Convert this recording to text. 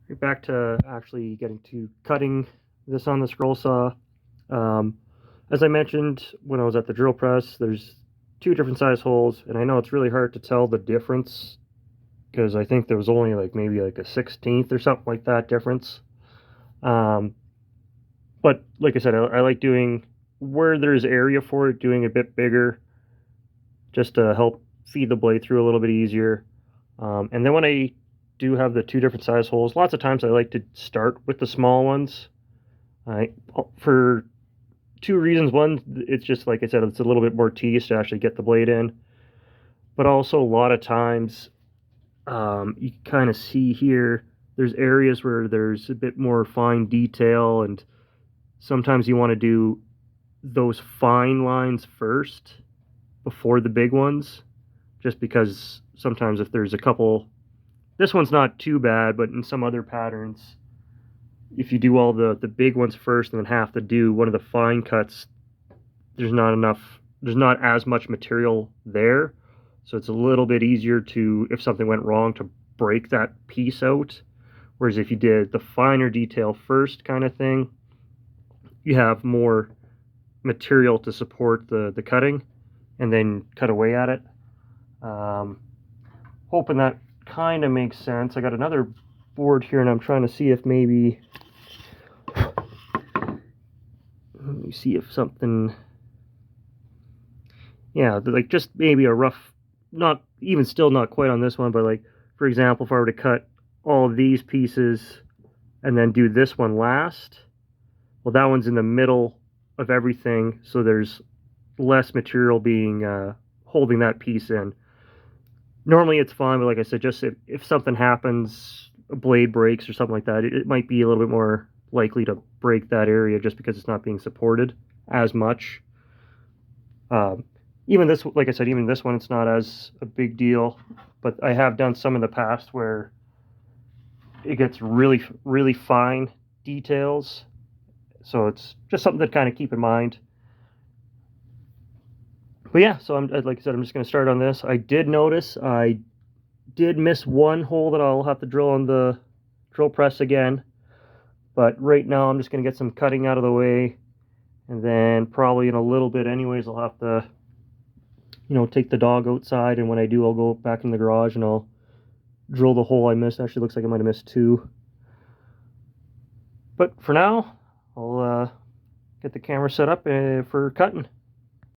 Back to actually getting to cutting this on the scroll saw. Um, as I mentioned when I was at the drill press, there's two different size holes, and I know it's really hard to tell the difference because I think there was only like maybe like a 16th or something like that difference. Um, but like I said, I like doing where there's area for it, doing a bit bigger just to help feed the blade through a little bit easier. And then when I do have the two different size holes, lots of times I like to start with the small ones. I for two reasons. One, it's just like I said, it's a little bit more tedious to actually get the blade in, but also a lot of times you kind of see here there's areas where there's a bit more fine detail, and sometimes you want to do those fine lines first before the big ones, just because sometimes if there's a couple, this one's not too bad, but in some other patterns, if you do all the big ones first and then have to do one of the fine cuts, there's not as much material there, so it's a little bit easier to, if something went wrong, to break that piece out. Whereas if you did the finer detail first kind of thing, you have more material to support the cutting and then cut away at it. Hoping that kind of makes sense. I got another board here and I'm trying to see if maybe, let me see if something, yeah, like just maybe a rough, not even still not quite on this one, but like, for example, if I were to cut all of these pieces and then do this one last, well, that one's in the middle of everything, so there's less material being holding that piece in. Normally it's fine, but like I said, just if something happens, a blade breaks or something like that, it might be a little bit more likely to break that area just because it's not being supported as much. Even this, like I said, even this one, it's not as a big deal, but I have done some in the past where it gets really, really fine details. So it's just something to kind of keep in mind. But yeah, so like I said, I'm just going to start on this. I did notice I did miss one hole that I'll have to drill on the drill press again. But right now I'm just going to get some cutting out of the way. And then probably in a little bit anyways, I'll have to, take the dog outside. And when I do, I'll go back in the garage and I'll drill the hole I missed. Actually, looks like I might have missed two. But for now, I'll get the camera set up for cutting.